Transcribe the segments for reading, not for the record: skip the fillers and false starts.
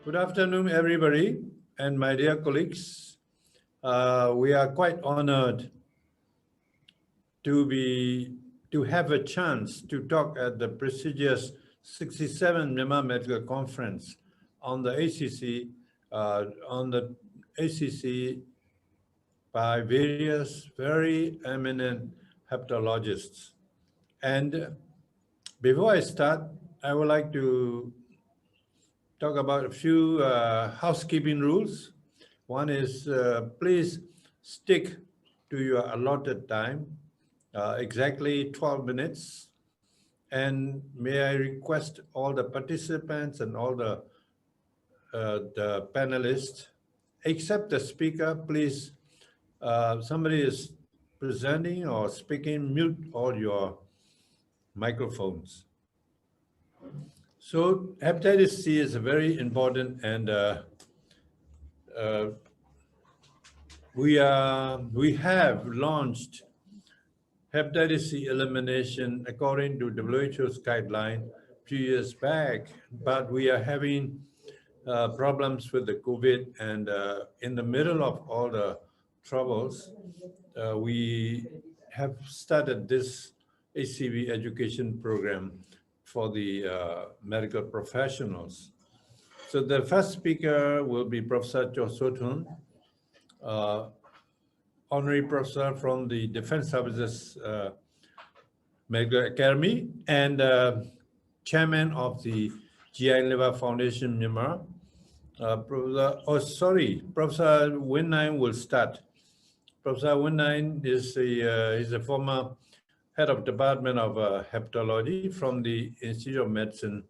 Good afternoon, everybody, and my dear colleagues. We are quite honored to have a chance to talk at the prestigious 67th Myanmar Medical Conference on the HCC by various very eminent hepatologists. And before I start, I would like to talk about a few housekeeping rules. One is please stick to your allotted time, exactly 12 minutes. And may I request all the participants and all the panelists, except the speaker, please, somebody is presenting or speaking, mute all your microphones. So hepatitis C is a very important, and we have launched hepatitis C elimination according to WHO's guideline a few years back, but we are having problems with the COVID, and in the middle of all the troubles, we have started this HCV education program for the medical professionals. So the first speaker will be Professor Cho Sotun, honorary professor from the Defense Services Medical Academy and chairman of the GI Liver Foundation Myanmar. Professor Win Nine will start. Professor Win Nine is a former head of Department of Hepatology from the Institute of Medicine,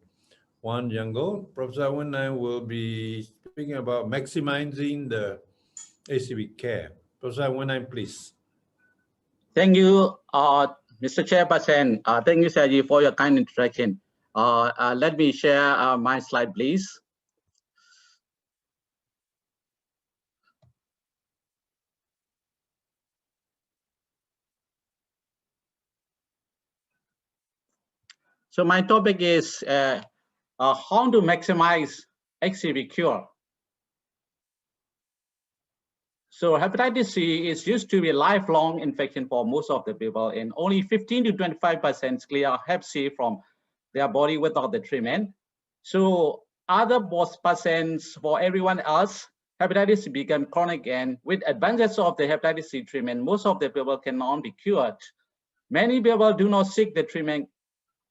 One Yangon. Professor Win Nine will be speaking about maximizing the HCV care. Professor Win Nine, please. Thank you, Mr. Chairperson. Thank you, Sergi, for your kind introduction. Let me share my slide, please. So my topic is how to maximize HCV cure. So hepatitis C is used to be a lifelong infection for most of the people, and only 15 to 25% clear Hep C from their body without the treatment. So other percents for everyone else, hepatitis C become chronic, and with advances of the hepatitis C treatment, most of the people cannot be cured. Many people do not seek the treatment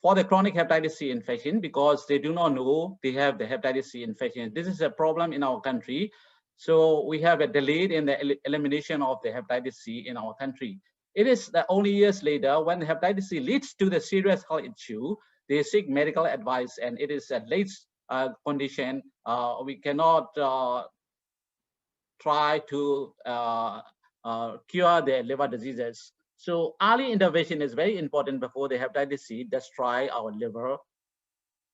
for the chronic hepatitis C infection because they do not know they have the hepatitis C infection. This is a problem in our country. So we have a delay in the elimination of the hepatitis C in our country. It is the only years later when the hepatitis C leads to the serious health issue, they seek medical advice, and it is a late condition. We cannot try to cure the liver diseases. So early intervention is very important before the hepatitis C destroy our liver.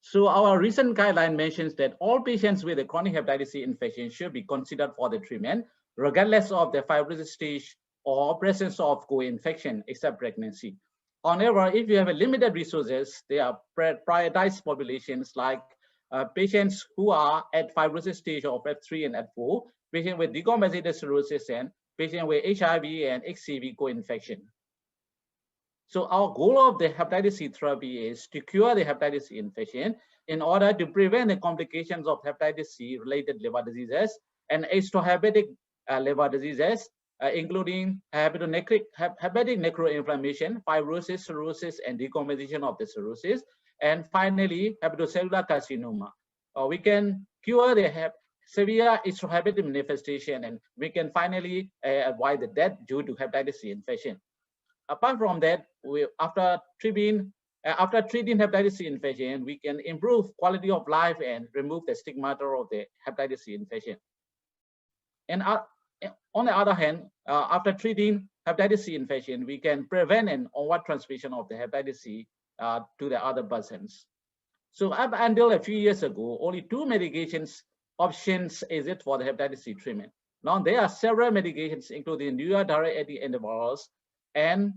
So our recent guideline mentions that all patients with a chronic hepatitis C infection should be considered for the treatment, regardless of the fibrosis stage or presence of co-infection, except pregnancy. However, if you have a limited resources, they are prioritized populations like patients who are at fibrosis stage of F3 and F4, patients with decompensated cirrhosis, and patients with HIV and HCV co-infection. So our goal of the hepatitis C therapy is to cure the hepatitis C infection in order to prevent the complications of hepatitis C related liver diseases and extrahepatic liver diseases, including hepatic necroinflammation, fibrosis, cirrhosis, and decompensation of the cirrhosis, and finally hepatocellular carcinoma. We can cure the severe extrahepatic manifestation, and we can finally avoid the death due to hepatitis C infection. Apart from that, after treating hepatitis C infection, we can improve quality of life and remove the stigmata of the hepatitis C infection. And on the other hand, after treating hepatitis C infection, we can prevent an onward transmission of the hepatitis C to the other persons. So up until a few years ago, only 2 medications options exist for the hepatitis C treatment. Now there are several medications, including newer direct antivirals, and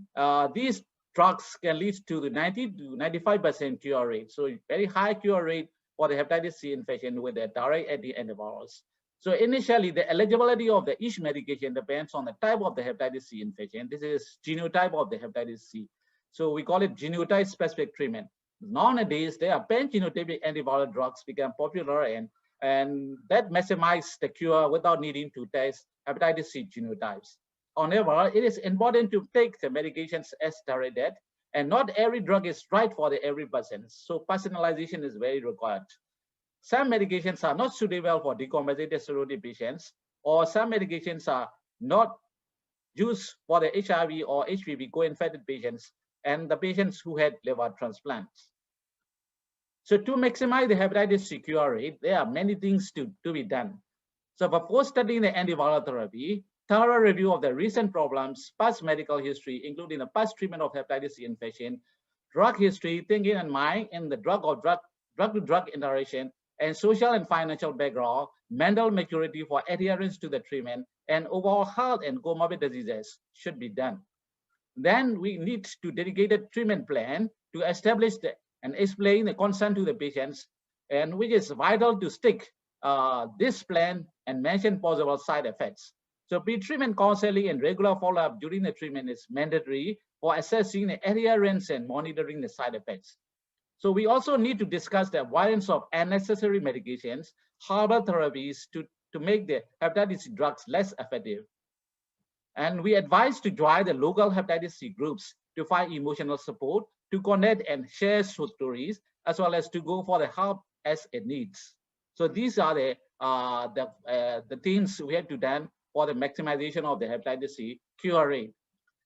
these drugs can lead to the 90 to 95% cure rate. So very high cure rate for the hepatitis C infection with the direct antivirals. So initially, the eligibility of each medication depends on the type of the hepatitis C infection. This is genotype of the hepatitis C. So we call it genotype-specific treatment. Nowadays, there are pan-genotypic antiviral drugs become popular and that maximize the cure without needing to test hepatitis C genotypes. However, it is important to take the medications as directed, and not every drug is right for every person. So personalization is very required. Some medications are not suitable for decompensated cirrhotic patients, or some medications are not used for the HIV or HCV co-infected patients and the patients who had liver transplants. So to maximize the hepatitis C cure rate, there are many things to be done. So before studying the antiviral therapy, thorough review of the recent problems, past medical history, including the past treatment of hepatitis C infection, drug history, thinking and mind in the drug-to-drug interaction, and social and financial background, mental maturity for adherence to the treatment, and overall health and comorbid diseases should be done. Then we need to dedicated treatment plan to establish and explain the concern to the patients, and which is vital to stick this plan and mention possible side effects. So pre-treatment counseling and regular follow-up during the treatment is mandatory for assessing the adherence and monitoring the side effects. So we also need to discuss the avoidance of unnecessary medications, herbal therapies to make the hepatitis C drugs less effective. And we advise to join the local hepatitis C groups to find emotional support, to connect and share stories, as well as to go for the help as it needs. So these are the things we have to do for the maximization of the hepatitis C cure rate.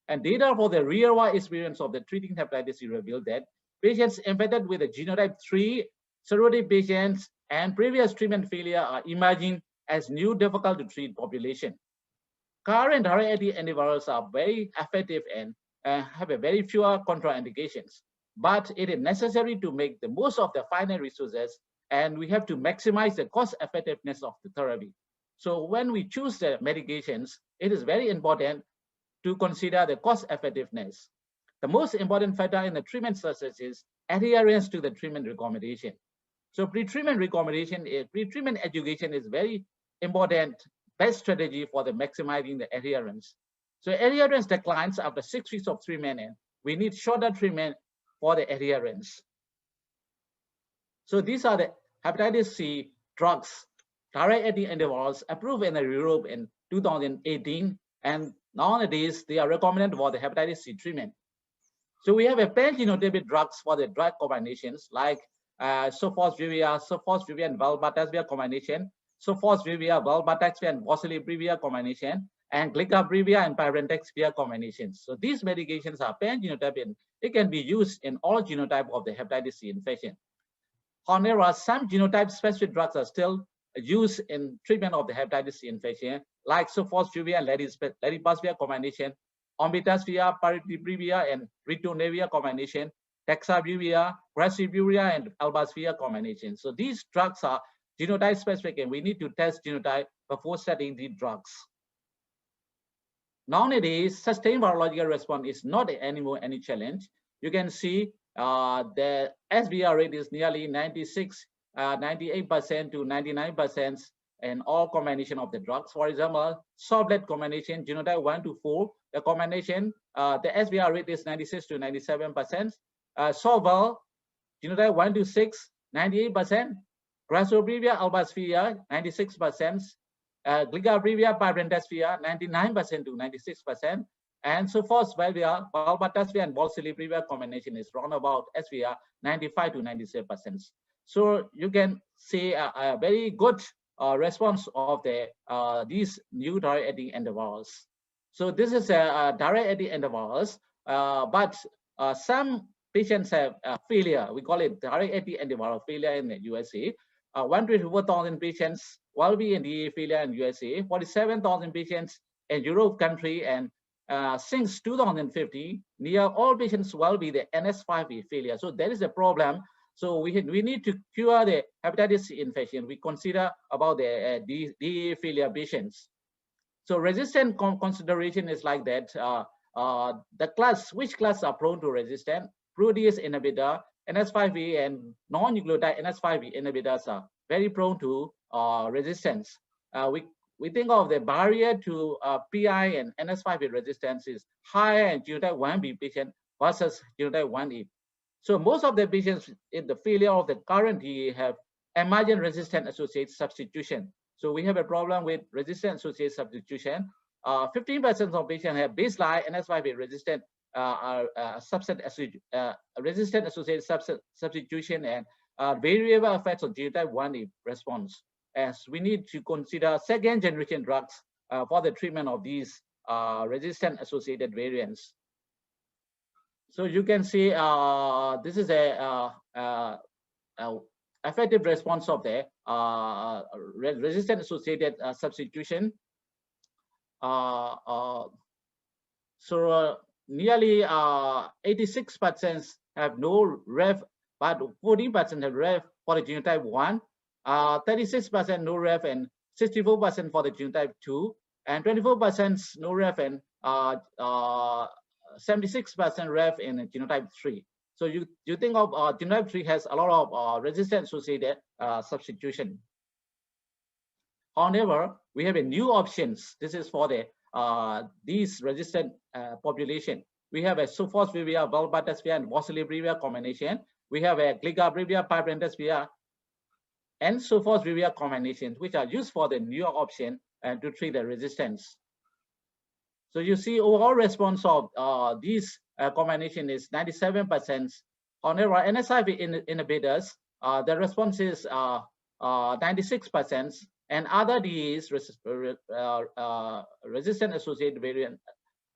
And data for the real-world experience of the treating hepatitis C revealed that patients infected with a genotype 3 cirrhotic patients and previous treatment failure are emerging as new difficult to treat population. Current RAD antivirals are very effective and have a very fewer contraindications, but it is necessary to make the most of the finite resources, and we have to maximize the cost effectiveness of the therapy. So when we choose the medications, it is very important to consider the cost effectiveness. The most important factor in the treatment success is adherence to the treatment recommendation. So pre-treatment education is very important, best strategy for the maximizing the adherence. So adherence declines after 6 weeks of treatment, and we need shorter treatment for the adherence. So these are the hepatitis C drugs, direct antivirals approved in Europe in 2018, and nowadays they are recommended for the hepatitis C treatment. So we have a pan-genotypic drugs for the drug combinations like sofosbuvir, and valbatasvir combination, sofosbuvir, valbatasvir, and bosiliprevir combination, and glicabrevir and pyrentexvir combinations. So these medications are pan-genotypic and it can be used in all genotype of the hepatitis C infection. However, some genotype-specific drugs are still used in treatment of the hepatitis C infection, like sofosbuvir and ledipasvir combination, ombitazvir, pariprevir, and ritonavir combination, texabuvir, graciburia, and albazvir combination. So these drugs are genotype-specific, and we need to test genotype before setting these drugs. Nowadays, sustained virological response is not anymore any challenge. You can see the SVR rate is nearly 98% to 99% in all combination of the drugs. For example, Soblet combination, genotype 1 to 4, the combination, the SVR rate is 96 to 97%. Soval, genotype 1 to 6, 98%. Gracibrevir, albazvir, 96%. Glicabrevir, pyrentexvir, 99% to 96%. And sofosbuvir, valbatasvir, and bosiliprevir combination is round about SVR 95 to 97%. So you can see a very good response of these new direct-acting antivirals. So this is a direct-acting antivirals, but some patients have failure. We call it direct-acting antiviral failure in the USA. 124,000 patients will be in DA failure in USA, 47,000 patients in Europe country, and since 2050, near all patients will be the NS5A failure. So that is a problem. So we need to cure the hepatitis C infection. We consider about the DA failure patients. So resistant consideration is like that. Which class are prone to resistant? Protease inhibitor, NS5A and non-nucleotide NS5A inhibitors are very prone to resistance. We think of the barrier to PI and NS5A resistance is higher in genotype 1B patient versus genotype 1A. So most of the patients in the failure of the current DA have emergent resistant associated substitution. So we have a problem with resistant associated substitution. 15% of patients have baseline NS5A resistant resistant associated substitution and variable effects on genotype 1A response, as we need to consider second generation drugs for the treatment of these resistant associated variants. So you can see this is a effective response of the resistant associated substitution. So nearly 86% have no REF, but 14% have REF for the genotype 1, 36% no REF, and 64% for the genotype 2, and 24% no REF, and 76% REF in genotype 3. So you think of genotype 3 has a lot of resistant associated substitution. However, we have a new options. This is for the these resistant population. We have a sofosbuvir, valproatovir, and bosiliprevir combination. We have a gligaprevir, pibrentasvir, and sofosbuvir combinations, which are used for the new option to treat the resistance. So you see overall response of these combination is 97%. However, NS5A inhibitors, the response is 96%, and other DEs resistant associated variant,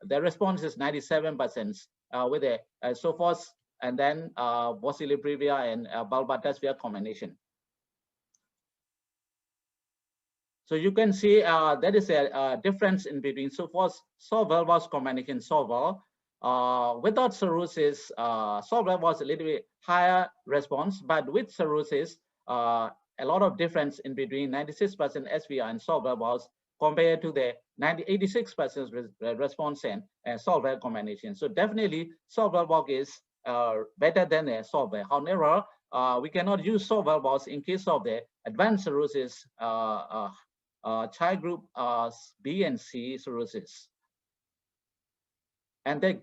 the response is 97% with a sofos and then bosiliprevir and valproatovir combination. So you can see there is a difference in between sofos combination soval. Without cirrhosis, soval was a little bit higher response, but with cirrhosis, a lot of difference in between 96% SVR and soval was compared to the 86% response and soval combination. So definitely soval is better than a soval. However, we cannot use soval in case of the advanced cirrhosis child group B and C cirrhosis. And the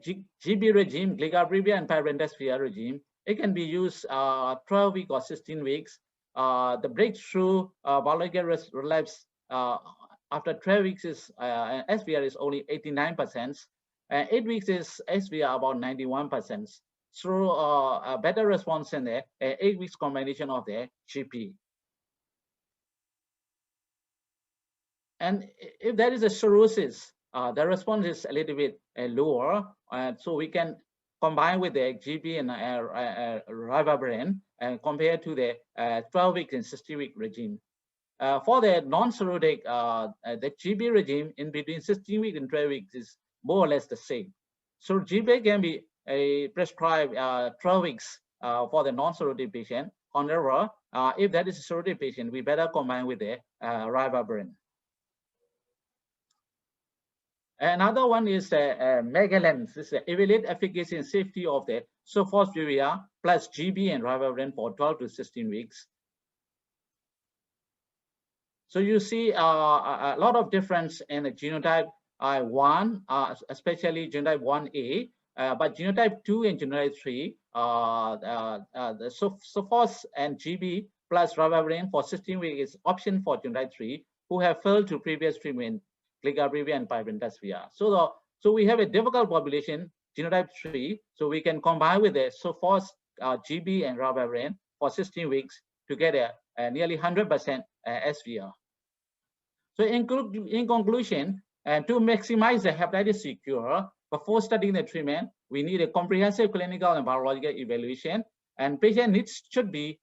GB regime, gligaprevir and pibrentasvir regime, it can be used 12 weeks or 16 weeks. The breakthrough biological relapse after 12 weeks is SVR is only 89%, and 8 weeks is SVR about 91%. So a better response in the 8 weeks combination of the GP. And if there is a cirrhosis, the response is a little bit lower, so we can combine with the GB and ribavirin and compared to the 12 week and 60-week regime. For the non-cirrhotic, the GB regime in between 16 weeks and 12 weeks is more or less the same. So GB can be prescribed 12 weeks for the non-cirrhotic patient. However, if that is a cirrhotic patient, we better combine with the ribavirin. Another one is Megalens. This is evaluate efficacy and safety of the sofosbuvir plus GB and ribavirin for 12 to 16 weeks. So you see a lot of difference in the genotype 1, especially genotype 1A, but genotype 2 and genotype 3, the sofos and GB plus ribavirin for 16 weeks is option for genotype 3 who have failed to previous treatment, gligaprevir and pibrentasvir. So we have a difficult population, genotype 3, so we can combine with the sofos, GB and ribavirin for 16 weeks to get a nearly 100% SVR. So in conclusion, to maximize the hepatitis C cure, before starting the treatment, we need a comprehensive clinical and biological evaluation, and patient needs should be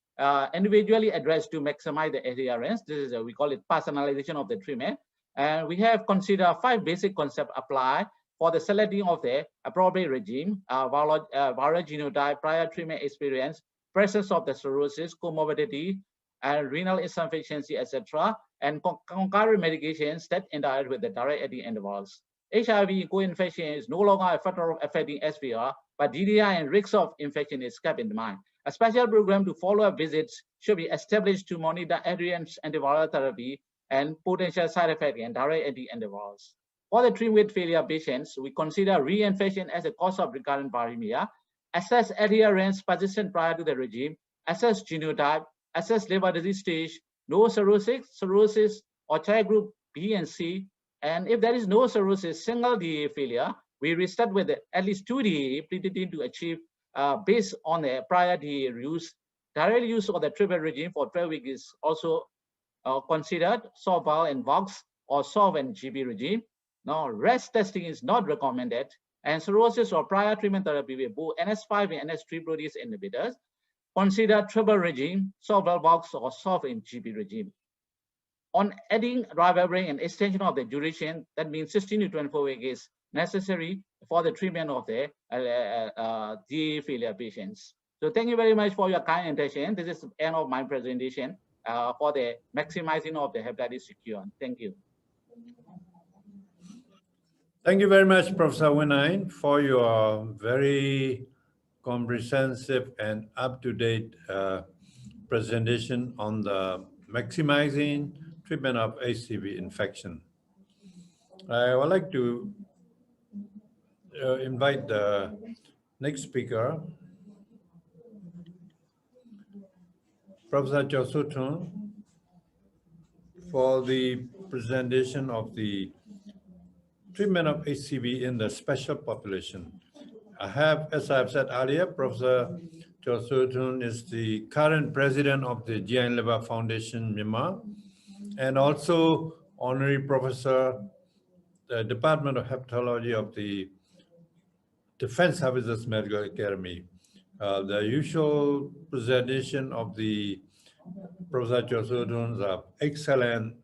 individually addressed to maximize the adherence. This is we call it personalization of the treatment. And we have considered 5 basic concepts apply for the selecting of the appropriate regime, viral genotype, prior treatment experience, presence of the cirrhosis, comorbidity, and renal insufficiency, etc., and concurrent medications that interact with the direct acting intervals. HIV co-infection is no longer a factor of affecting SVR, but DDI and risk of infection is kept in mind. A special program to follow-up visits should be established to monitor adherence antiviral therapy and potential side effects and direct antivirals. For the treatment failure patients, we consider reinfection as a cause of recurrent viremia, assess adherence persistent prior to the regime, assess genotype, assess liver disease stage, no cirrhosis, or child group B and C, and if there is no cirrhosis, single DAA failure, we restart with at least 2 DAA pretending to achieve based on the prior DAA use. Direct use of the triple regime for 12 weeks is also considered, SOVAL and VOX or SOV and GB regime. Now, rest testing is not recommended, and cirrhosis or prior treatment therapy with both NS5 and NS3 protease inhibitors. Consider triple regime, SOVAL, VOX or SOV and GB regime. On adding ribavirin and extension of the duration, that means 16 to 24 weeks is necessary for the treatment of the DAA failure patients. So thank you very much for your kind attention. This is the end of my presentation for the maximizing of the hepatitis C cure. Thank you. Thank you very much, Professor Winine, for your very comprehensive and up-to-date presentation on the maximizing treatment of HCV infection. I would like to invite the next speaker, Professor Chosutun, for the presentation of the treatment of HCV in the special population. As I have said earlier, Professor Chosutun is the current president of the GI and Liver Foundation, Myanmar, and also honorary professor, the Department of Hepatology of the Defense Services Medical Academy. The usual presentation of the Professor Chosutun's are excellent,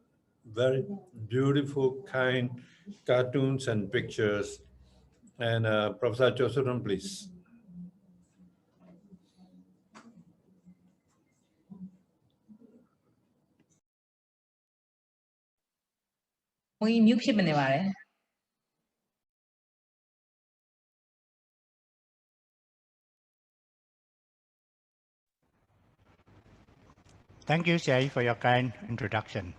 very beautiful, kind cartoons and pictures. And Professor Chosutun, please. Thank you, Jay, for your kind introduction.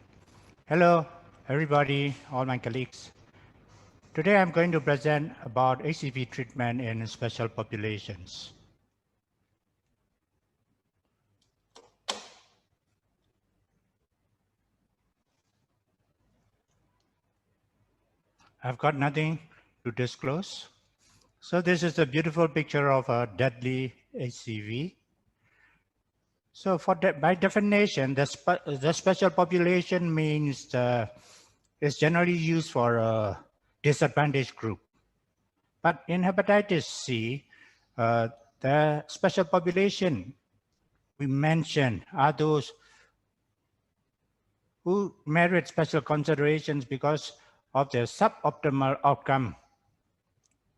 Hello, everybody, all my colleagues. Today, I'm going to present about HCV treatment in special populations. I've got nothing to disclose. So this is a beautiful picture of a deadly HCV. So by definition, the special population means is generally used for a disadvantaged group. But in hepatitis C, the special population we mentioned are those who merit special considerations because of their suboptimal outcome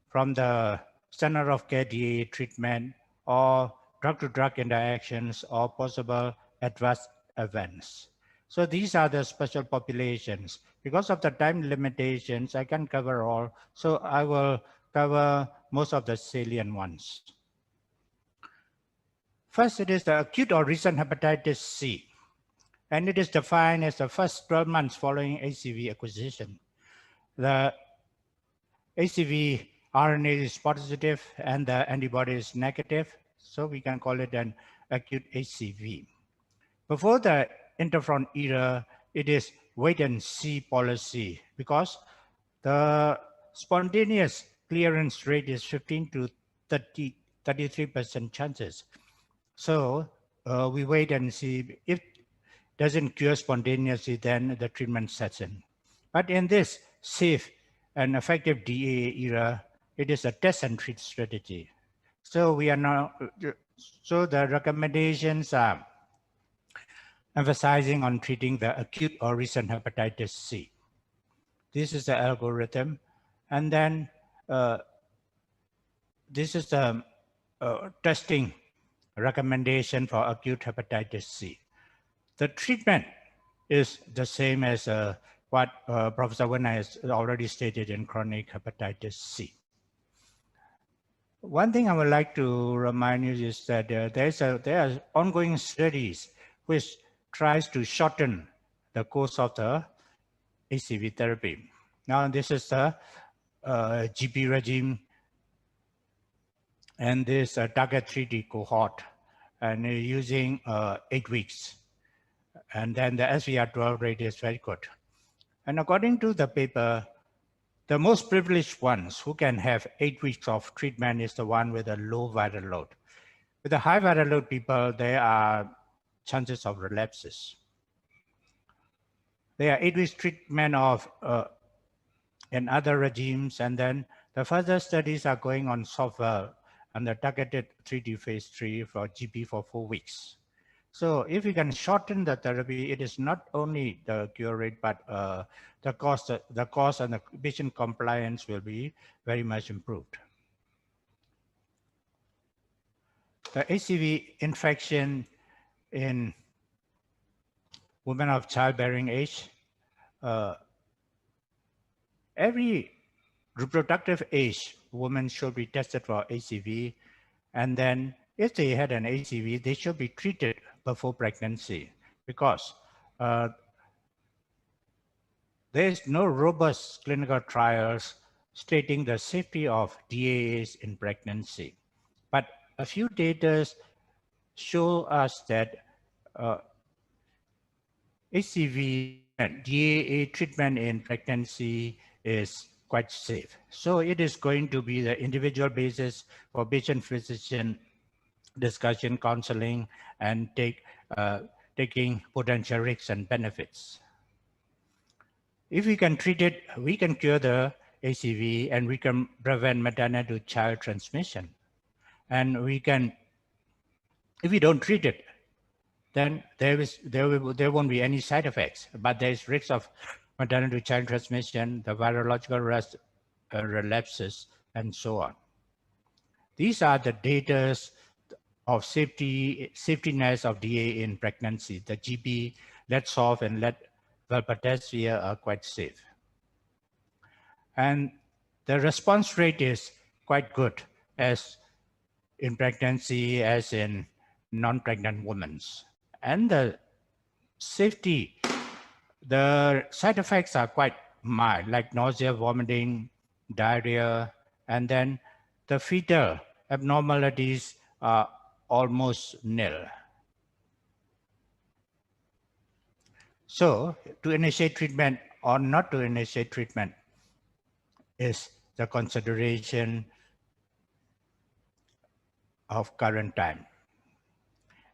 from the standard of care DAA treatment or drug-to-drug interactions or possible adverse events. So these are the special populations. Because of the time limitations, I can't cover all, so I will cover most of the salient ones. First, it is the acute or recent hepatitis C, and it is defined as the first 12 months following HCV acquisition. The HCV RNA is positive and the antibody is negative, so we can call it an acute HCV. Before the interferon era, it is wait and see policy because the spontaneous clearance rate is 15 to 33% chances. So we wait and see. If it doesn't cure spontaneously, then the treatment sets in. But in this safe and effective DAA era, it is a test and treat strategy. So we are now, so the recommendations are emphasizing on treating the acute or recent hepatitis C. This is the algorithm. And then this is the testing recommendation for acute hepatitis C. The treatment is the same as what Professor Winine has already stated in chronic hepatitis C. One thing I would like to remind you is that there are ongoing studies which tries to shorten the course of the HCV therapy. Now, this is the GP regime and this target 3D cohort, and using 8 weeks. And then the SVR12 rate is very good. And according to the paper, the most privileged ones who can have 8 weeks of treatment is the one with a low viral load. With the high viral load people, there are chances of relapses. There are 8 weeks treatment of in other regimes, and then the further studies are going on software and the targeted 3D phase 3 for GP for 4 weeks. So if we can shorten the therapy, it is not only the cure rate, but the cost and the patient compliance will be very much improved. The HCV infection in women of childbearing age, every reproductive age woman should be tested for HCV, and then if they had an HCV, they should be treated before pregnancy, because there is no robust clinical trials stating the safety of DAAs in pregnancy. But a few data show us that HCV and DAA treatment in pregnancy is quite safe. So it is going to be the individual basis for patient-physician discussion, counseling, and taking potential risks and benefits. If we can treat it, we can cure the HCV, and we can prevent maternal to child transmission. And we can, if we don't treat it, then there won't be any side effects, but there is risk of maternal to child transmission, the virological relapses, and so on. These are the data of safetiness of DA in pregnancy. The GP, Letsoff, and Valpartesvir are quite safe. And the response rate is quite good as in pregnancy as in non-pregnant women. And the safety, the side effects are quite mild, like nausea, vomiting, diarrhea, and then the fetal abnormalities are almost nil. So to initiate treatment or not to initiate treatment is the consideration of current time.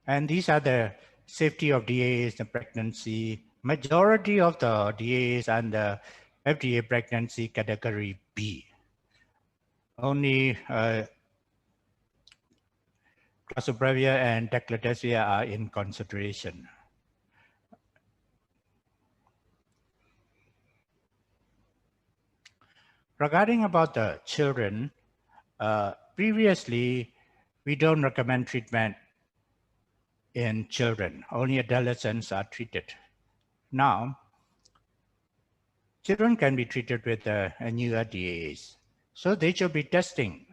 And these are the safety of DAAs in pregnancy. Majority of the DAAs are the FDA pregnancy category B. Only Clazoprevir and Teclidazole are in consideration. Regarding about the children, previously we don't recommend treatment in children. Only adolescents are treated. Now, children can be treated with newer DAAs. So they should be testing.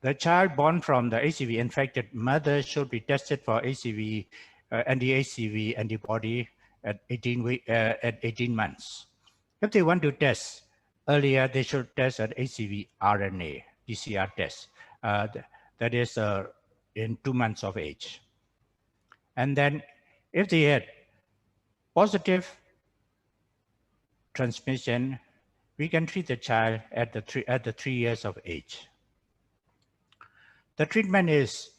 The child born from the HCV infected mother should be tested for HCV, anti-HCV antibody at 18 months. If they want to test earlier, they should test an HCV RNA PCR test. That is in 2 months of age. And then if they had positive transmission, we can treat the child at the 3 years of age. The treatment is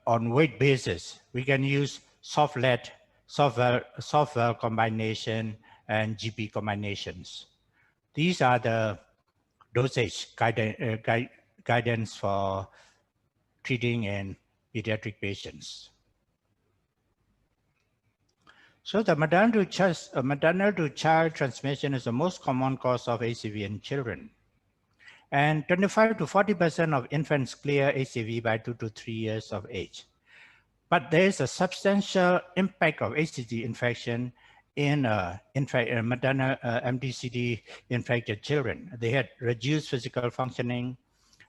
on weight basis. We can use soft-lead, soft-well combination, and GP combinations. These are the dosage guidance for treating in pediatric patients. So the maternal to child transmission is the most common cause of HCV in children. And 25 to 40% of infants clear HCV by 2 to 3 years of age. But there is a substantial impact of HCV infection in maternal MDCD infected children. They had reduced physical functioning,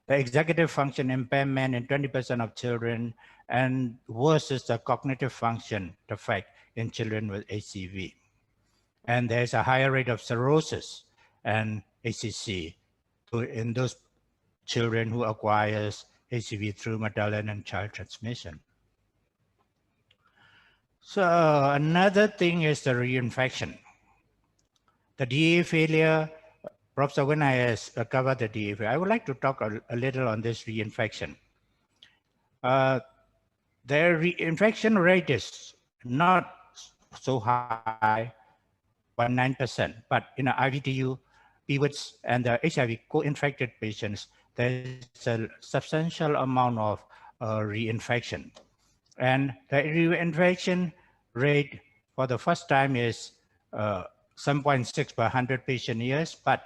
the executive function impairment in 20% of children, and worse is the cognitive function defect in children with HCV. And there's a higher rate of cirrhosis and HCC in those children who acquires HCV through maternal and child transmission. So another thing is the reinfection. The DA failure, Professor Wina has covered the DA failure. I would like to talk a little on this reinfection. The reinfection rate is not so high, 0.9%, but in the IVTU, PWITs, and the HIV co-infected patients, there's a substantial amount of reinfection. And the reinfection rate for the first time is 7.6 per 100 patient years. But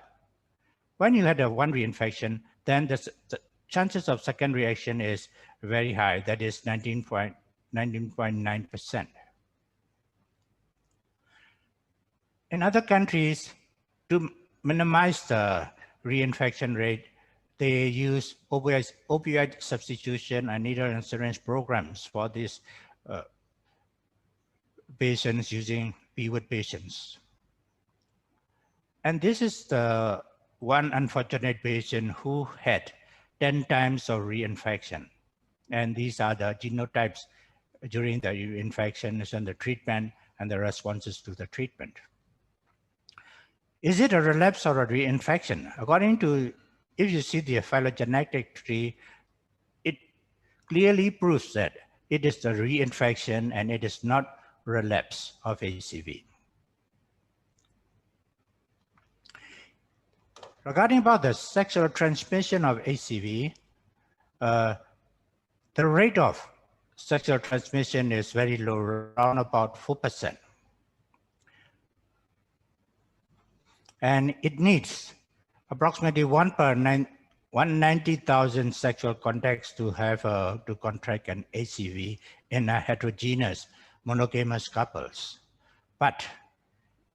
when you had a one reinfection, then the chances of second reaction is very high. That is 19.9%. In other countries, to minimize the reinfection rate, they use opioid substitution and needle and syringe programs for these patients using PWIT patients. And this is the one unfortunate patient who had 10 times of reinfection. And these are the genotypes during the infections and the treatment and the responses to the treatment. Is it a relapse or a reinfection? According to, if you see the phylogenetic tree, it clearly proves that it is the reinfection and it is not relapse of HCV. Regarding about the sexual transmission of HCV, the rate of sexual transmission is very low, around about 4%. And it needs approximately 190,000 sexual contacts to have to contract an HCV in a heterogeneous monogamous couples. But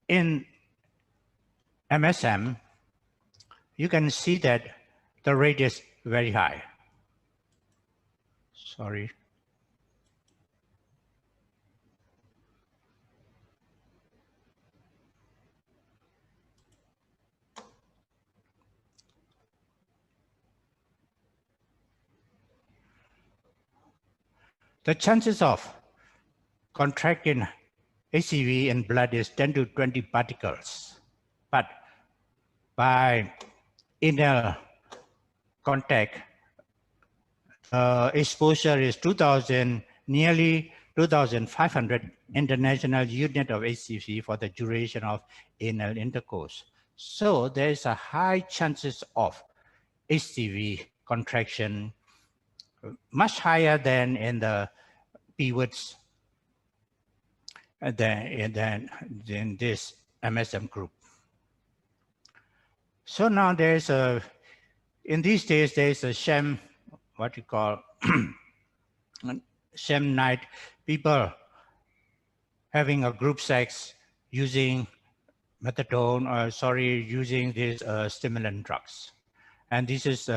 in MSM, you can see that the rate is very high. Sorry. The chances of contracting HCV in blood is 10 to 20 particles, but by inner contact, exposure is 2,000, nearly 2,500 international unit of HCV for the duration of anal intercourse. So there is a high chances of HCV contraction, much higher than in the PWITs than in this MSM group. So now there's a, in these days, there's a sham, what you call sham night, people having a group sex using methadone, or using these stimulant drugs. And this is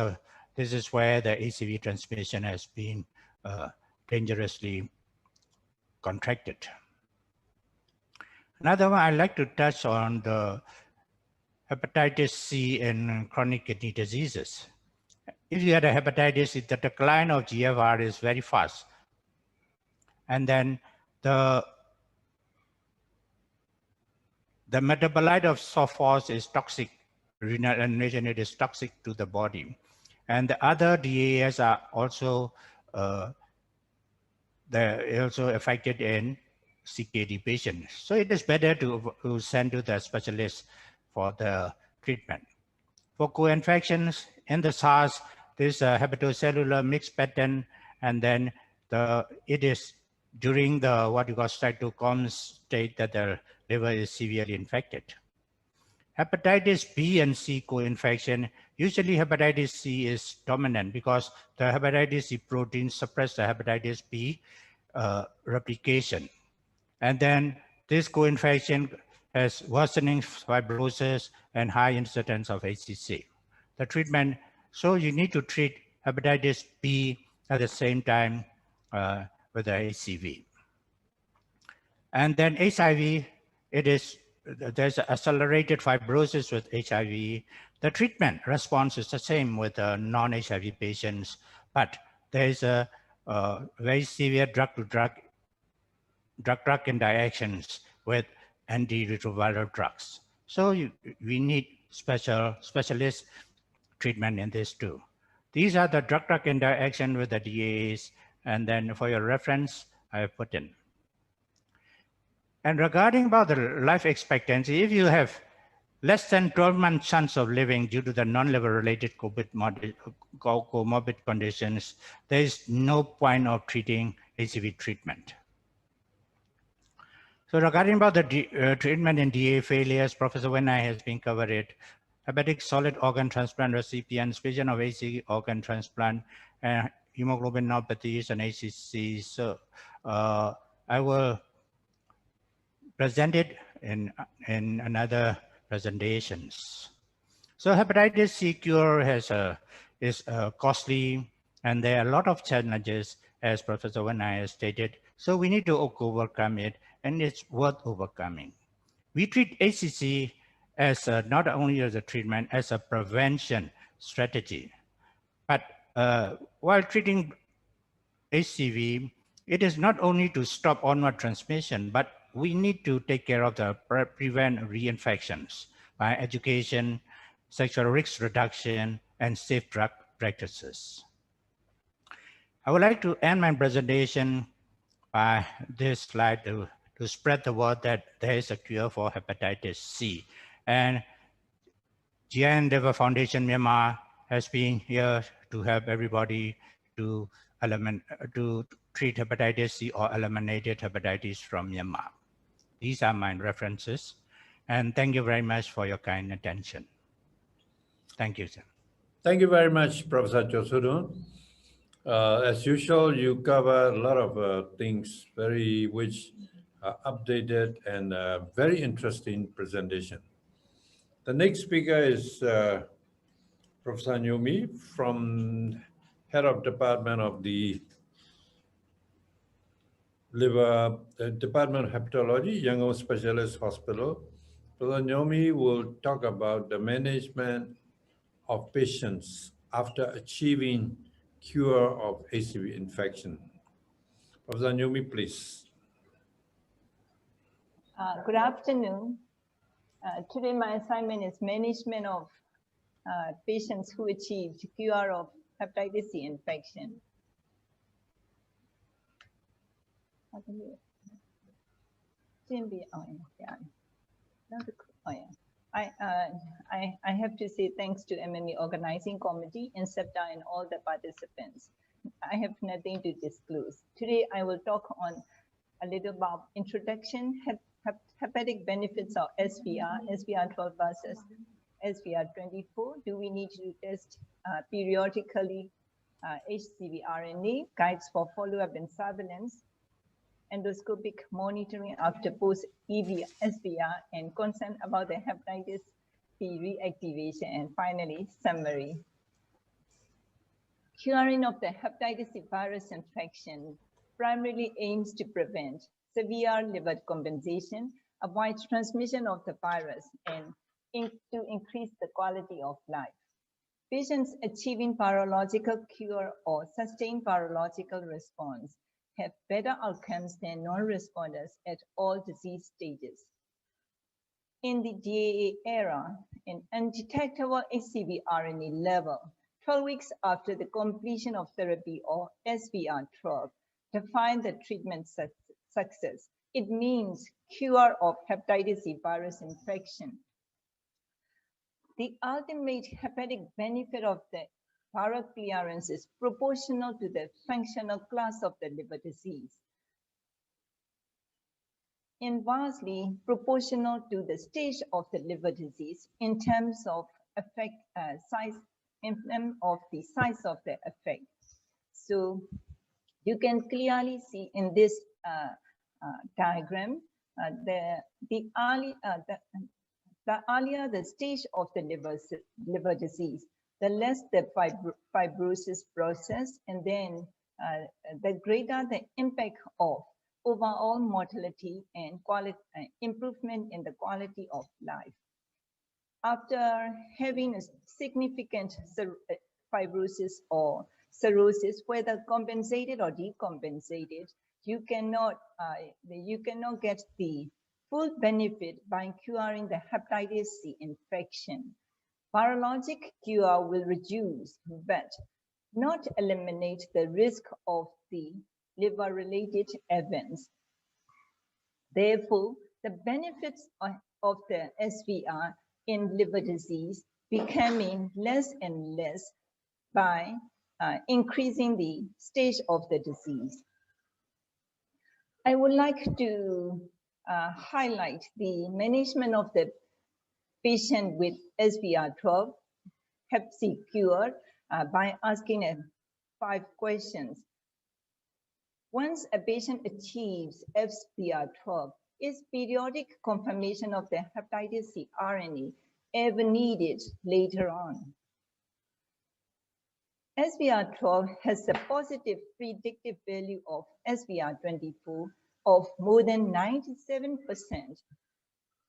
where the HCV transmission has been dangerously contracted. Another one I'd like to touch on the hepatitis C in chronic kidney diseases. If you had a hepatitis C, the decline of GFR is very fast. And then the metabolite of sophos is toxic, renal elimination, it is toxic to the body. And the other DAS are also they're also affected in CKD patients. So it is better to send to the specialist for the treatment. For co-infections in the SARS, there's a hepatocellular mixed pattern, and then it is during the what you call cytochrome state that the liver is severely infected. Hepatitis B and C co-infection, usually hepatitis C is dominant because the hepatitis C protein suppress the hepatitis B replication. And then this co-infection has worsening fibrosis and high incidence of HCC. The treatment So you need to treat hepatitis B at the same time with the HCV. And then HIV, there's accelerated fibrosis with HIV. The treatment response is the same with non-HIV patients, but there is a very severe drug-drug interactions with antiretroviral drugs. So we need specialist treatment in this too. These are the drug-drug interaction with the DAAs, and then for your reference, I have put in. And regarding about the life expectancy, if you have less than 12 months chance of living due to the non-liver related comorbid conditions, there is no point of treating HCV treatment. So regarding about the treatment in DA failures, Professor Wenai has been covered it. Hepatic solid organ transplant recipients, patient of HCV organ transplant, and hemoglobinopathies and HCC. So I will present it in another presentations. So hepatitis C cure is costly, and there are a lot of challenges, as Professor Wenai has stated. So we need to overcome it, and it's worth overcoming. We treat HCC as not only as a treatment, as a prevention strategy. But while treating HCV, it is not only to stop onward transmission, but we need to take care of the prevent reinfections by education, sexual risk reduction, and safe drug practices. I would like to end my presentation by this slide to spread the word that there is a cure for hepatitis C. And GI Endeavor Foundation Myanmar has been here to help everybody to treat hepatitis C or eliminated hepatitis from Myanmar. These are my references. And thank you very much for your kind attention. Thank you, sir. Thank you very much, Professor Josudun. As usual, you cover a lot of things which are updated and very interesting presentation. The next speaker is Professor Nyomi from Head of Department of the Liver Department of Hepatology, Yangon Specialist Hospital. Professor Nyomi will talk about the management of patients after achieving cure of HCV infection. Professor Nyomi, please. Good afternoon. Today my assignment is management of patients who achieved cure of hepatitis C infection. I have to say thanks to MME organizing committee and SEPTA and all the participants. I have nothing to disclose. Today I will talk on a little about introduction, hepatic benefits of SVR, SVR 12 versus SVR 24. Do we need to test periodically HCV RNA, guides for follow-up and surveillance, endoscopic monitoring after post-EV SVR, and concern about the hepatitis C reactivation, and finally, summary. Curing of the hepatitis C virus infection primarily aims to prevent severe liver compensation, avoid transmission of the virus, and to increase the quality of life. Patients achieving virological cure or sustained virological response have better outcomes than non-responders at all disease stages. In the DAA era, an undetectable HCV RNA level 12 weeks after the completion of therapy, or SVR12, define the treatment success. It means cure of hepatitis C virus infection. The ultimate hepatic benefit of the viral clearance is proportional to the functional class of the liver disease, inversely proportional to the stage of the liver disease in terms of size of the size of the effect. So you can clearly see in this diagram the earlier the stage of the liver disease, the less the fibrosis process, and then the greater the impact of overall mortality and quality, improvement in the quality of life. After having a significant fibrosis or cirrhosis, whether compensated or decompensated, you cannot get the full benefit by curing the hepatitis C infection. Virologic cure will reduce, but not eliminate the risk of the liver-related events. Therefore, the benefits of the SVR in liver disease becoming less and less by increasing the stage of the disease. I would like to highlight the management of the patient with SVR12 Hep C cure by asking 5 questions. Once a patient achieves SVR12, is periodic confirmation of the hepatitis C RNA ever needed later on? SVR12 has a positive predictive value of SVR24 of more than 97%.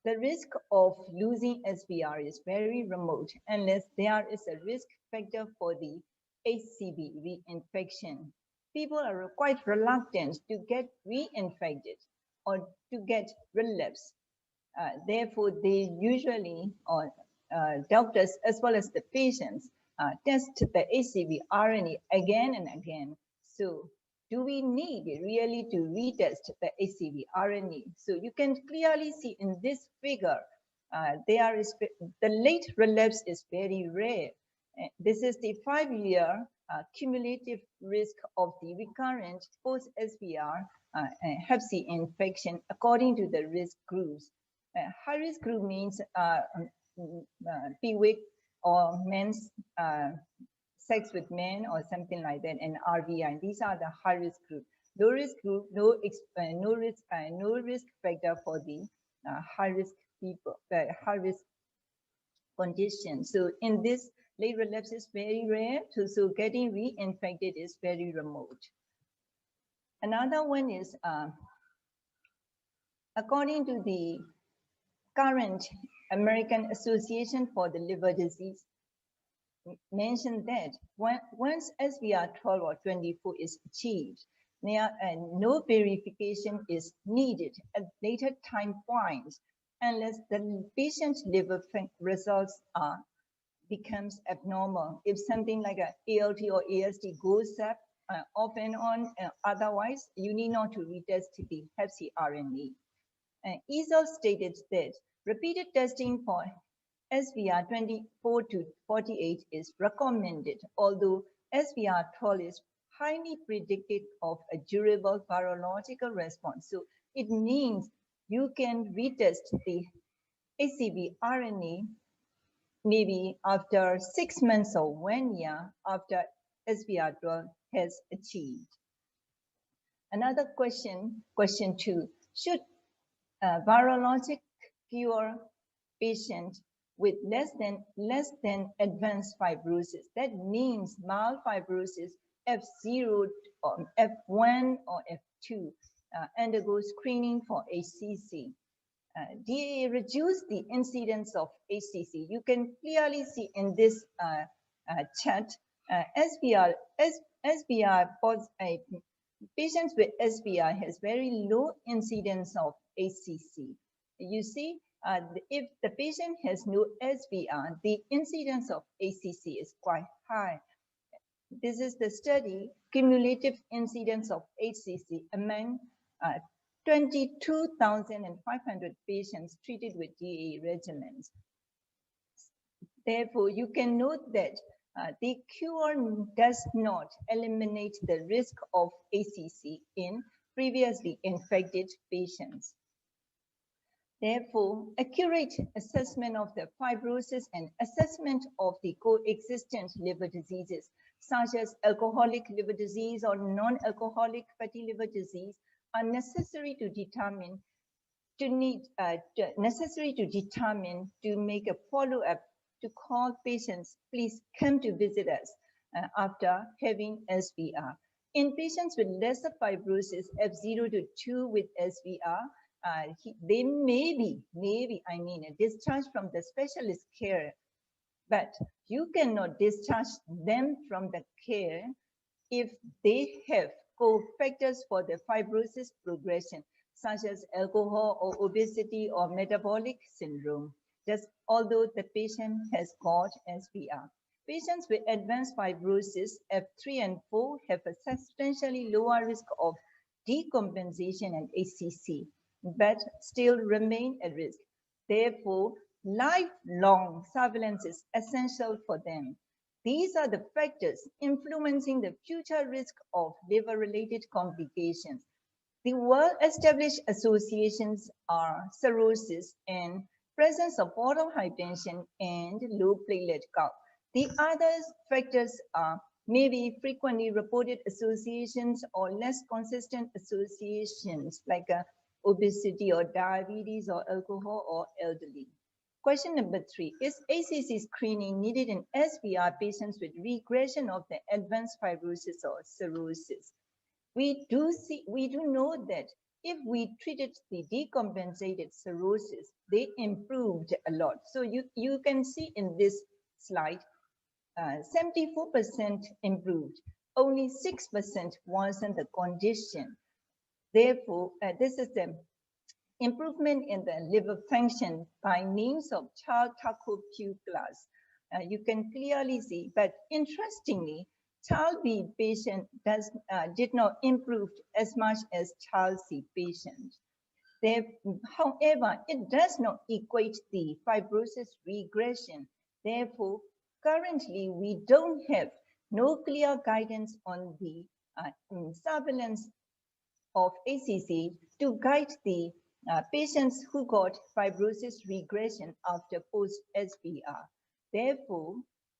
The risk of losing SVR is very remote unless there is a risk factor for the HCV reinfection. People are quite reluctant to get reinfected or to get relapse. Therefore, they usually, or doctors as well as the patients, test the HCV RNA again and again. So do we need really to retest the HCV RNA? So you can clearly see in this figure, the late relapse is very rare. This is the 5-year cumulative risk of the recurrent post-SVR Hep C infection according to the risk groups. High risk group means PWIC or men's sex with men or something like that, and RVI. These are the high risk group. Low risk group, no risk factor for the high risk people, high risk condition. So in this, late relapse is very rare. So getting reinfected is very remote. Another one is according to the current American Association for the Liver Disease, mentioned that once SVR12 or 24 is achieved, no verification is needed at later time points unless the patient's liver results becomes abnormal. If something like a ALT or AST goes up off and on, otherwise you need not to retest the Hep C RNA. EASL stated that repeated testing for SVR 24 to 48 is recommended, although SVR12 is highly predictive of a durable virological response. So it means you can retest the HCV RNA maybe after 6 months or 1 year after SVR12 has achieved. Another question, question 2, should virologic cure patient with less than advanced fibrosis? That means mild fibrosis, F0, or F1 or F2, undergo screening for HCC. DAA reduce the incidence of HCC. You can clearly see in this chart, patients with SVR has very low incidence of HCC. You see, if the patient has no SVR, the incidence of HCC is quite high. This is the study, cumulative incidence of HCC among 22,500 patients treated with DAA regimens. Therefore, you can note that the cure does not eliminate the risk of HCC in previously infected patients. Therefore, accurate assessment of the fibrosis and assessment of the coexistent liver diseases, such as alcoholic liver disease or non-alcoholic fatty liver disease, are necessary to determine to make a follow-up to call patients, please come to visit us after having SVR. In patients with lesser fibrosis, F0 to 2 with SVR, they may be discharged from the specialist care, but you cannot discharge them from the care if they have cofactors for the fibrosis progression, such as alcohol or obesity or metabolic syndrome. Just although the patient has got SVR. Patients with advanced fibrosis, F3 and 4, have a substantially lower risk of decompensation and HCC, but still remain at risk. Therefore, lifelong surveillance is essential for them. These are the factors influencing the future risk of liver-related complications. The well-established associations are cirrhosis and presence of portal hypertension and low platelet count. The other factors are maybe frequently reported associations or less consistent associations like obesity or diabetes or alcohol or elderly. Question number 3, is HCC screening needed in SVR patients with regression of the advanced fibrosis or cirrhosis? We do know that if we treated the decompensated cirrhosis, they improved a lot. So you can see in this slide, 74% improved, only 6% worsened the condition. Therefore, this is the improvement in the liver function by means of Child-Tucker-Pugh class. You can clearly see, but interestingly, Child B patient did not improve as much as Child C patient. However, it does not equate the fibrosis regression. Therefore, currently we don't have no clear guidance on the surveillance of HCC to guide the patients who got fibrosis regression after post-SVR. Therefore,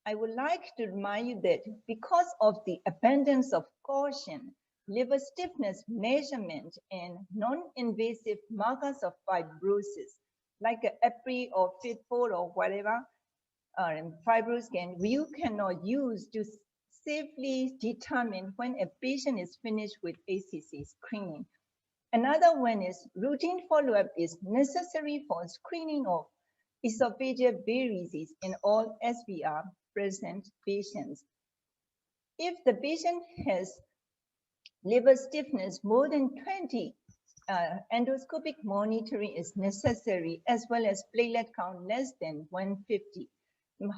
I would like to remind you that because of the abundance of caution, liver stiffness measurement and non-invasive markers of fibrosis, like EPRI or FIT4 or whatever, FibroScan, you cannot use to safely determine when a patient is finished with HCC screening. Another one is routine follow-up is necessary for screening of esophageal varices in all SVR present patients. If the patient has liver stiffness more than 20, endoscopic monitoring is necessary, as well as platelet count less than 150.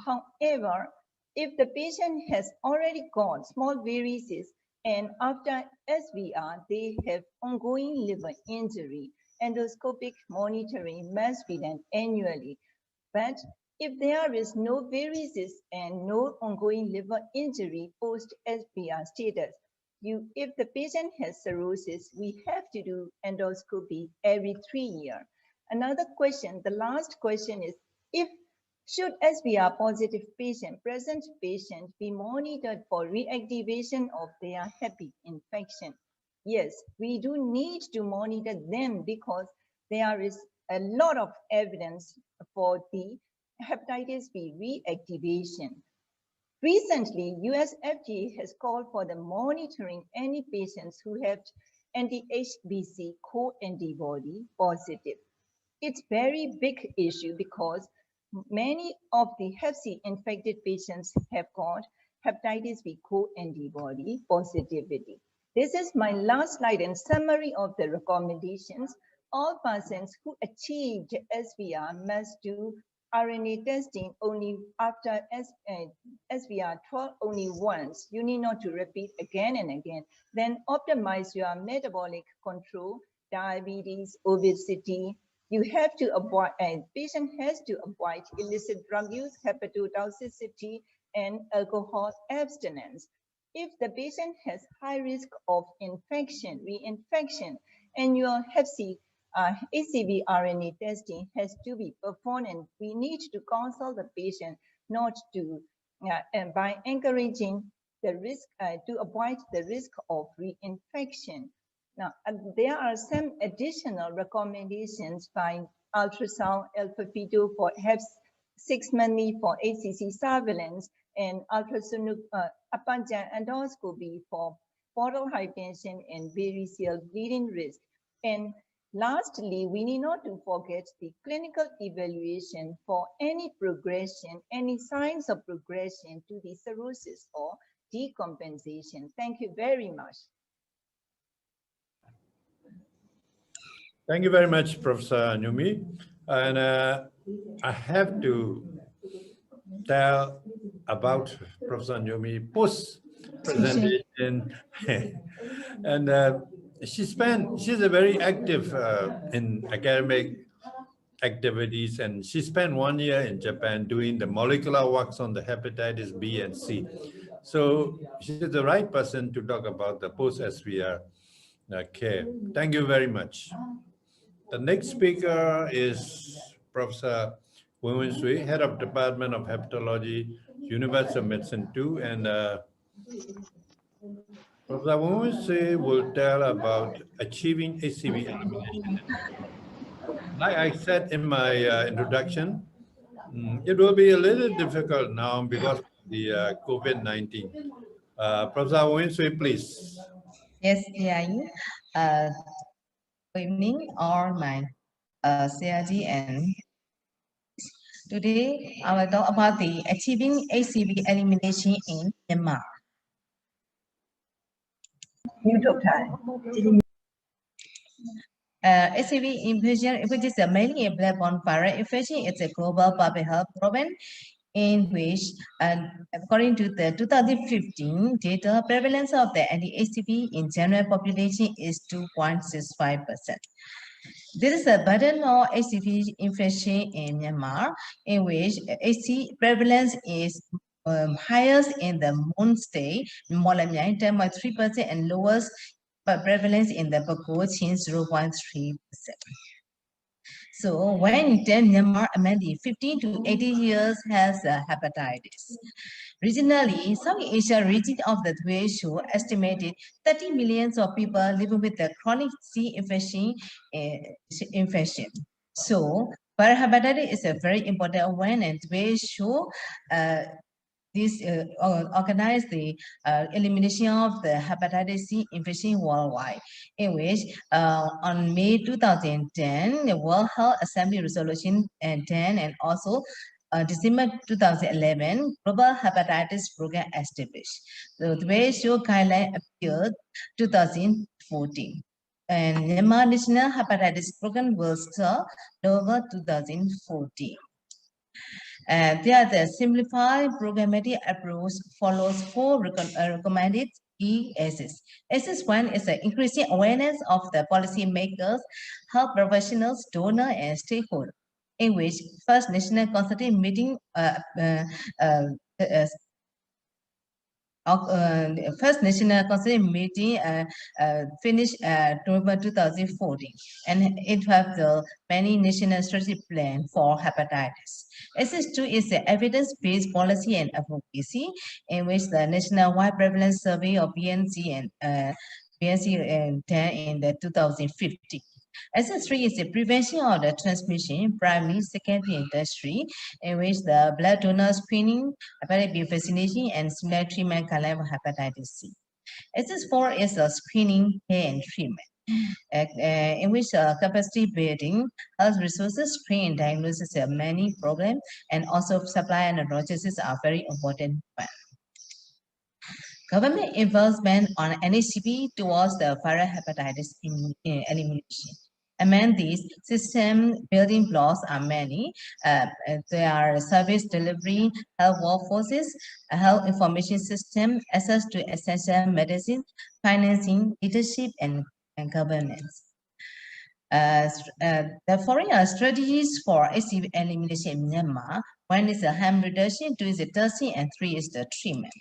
However, if the patient has already got small varices and after SVR, they have ongoing liver injury, endoscopic monitoring must be done annually. But if there is no varices and no ongoing liver injury post-SVR status, if the patient has cirrhosis, we have to do endoscopy every 3 years. Another question, the last question is, should SVR positive present patient be monitored for reactivation of their HEPI infection? Yes, we do need to monitor them because there is a lot of evidence for the hepatitis B reactivation. Recently, US FDA has called for the monitoring any patients who have anti-HBC co-antibody positive. It's very big issue because many of the Hep C infected patients have got hepatitis B co-antibody positivity. This is my last slide and summary of the recommendations. All persons who achieved SVR must do RNA testing only after SVR 12 only once. You need not to repeat again and again. Then optimize your metabolic control, diabetes, obesity. You have to avoid, and patient has to avoid illicit drug use, hepatotoxicity, and alcohol abstinence. If the patient has high risk of infection, reinfection, and your Hep C HCV RNA testing has to be performed, and we need to counsel the patient not to, and by encouraging the risk to avoid the risk of reinfection. Now, there are some additional recommendations by ultrasound alpha fetal for Hep 6-monthly for HCC surveillance, and ultrasonic apnea endoscopy for portal hypertension and variceal bleeding risk. And lastly, we need not to forget the clinical evaluation for any progression, any signs of progression to the cirrhosis or decompensation. Thank you very much. Thank you very much, Professor Nyumi. And I have to tell about Professor Nyumi post-presentation. And she's a very active in academic activities, and she spent 1 year in Japan doing the molecular works on the hepatitis B and C. So she's the right person to talk about the post-SVR care. Thank you very much. The next speaker is Professor Wen Sui, Head of Department of Hepatology, University of Medicine 2, and Professor Wen Sui will tell about achieving HCV elimination. Like I said in my introduction, it will be a little difficult now because of the COVID-19. Professor Wen Sui, please. Yes, good evening, all my CRG, and today I will talk about the achieving HCV elimination in Myanmar. HCV infection, which is mainly a blood-borne viral infection, is a global public health problem in which, according to the 2015 data, prevalence of the anti-HCV in general population is 2.65%. There is a burden of HCV infection in Myanmar, in which HCV prevalence is highest in the Moon State, Molamyang 10.3%, and lowest prevalence in the Bago Chin 0.3%. So when Myanmar among the 15 to 80 years has hepatitis. Regionally, South Asia region of the WHO estimated 30 million of people living with the chronic C infection. So hepatitis is a very important one, and WHO organize the elimination of the hepatitis C infection worldwide, in which on May 2010, the World Health Assembly Resolution 10 and also December 2011, Global Hepatitis Program established. The WHO guideline appeared 2014. And Myanmar National Hepatitis Program will start over 2014. The simplified programmatic approach follows 4 recommended key assets. Assets 1 is increasing awareness of the policymakers, health professionals, donors, and stakeholders, in which first national consultative meeting first national consultative meeting finished October 2014, and it has the many national strategic plan for hepatitis. SS2 is the evidence-based policy and advocacy, in which the nationwide prevalence survey of BNC and BNC 10 in the 2015. SS3 is the prevention of the transmission, primary, secondary, and tertiary, in which the blood donor screening, hepatitis B vaccination, and similar treatment guideline for hepatitis C. SS4 is a screening, care, and treatment, in which capacity building, health resources, screening, and diagnosis are many programs, and also supply and logistics are very important. Government involvement on NHCP towards the viral hepatitis elimination. Among these, system building blocks are many. There are service delivery, health workforces, a health information system, access to essential medicine, financing, leadership, and governance. The foreign strategies for HCV elimination in Myanmar: 1 is the harm reduction, 2 is the testing, and 3 is the treatment.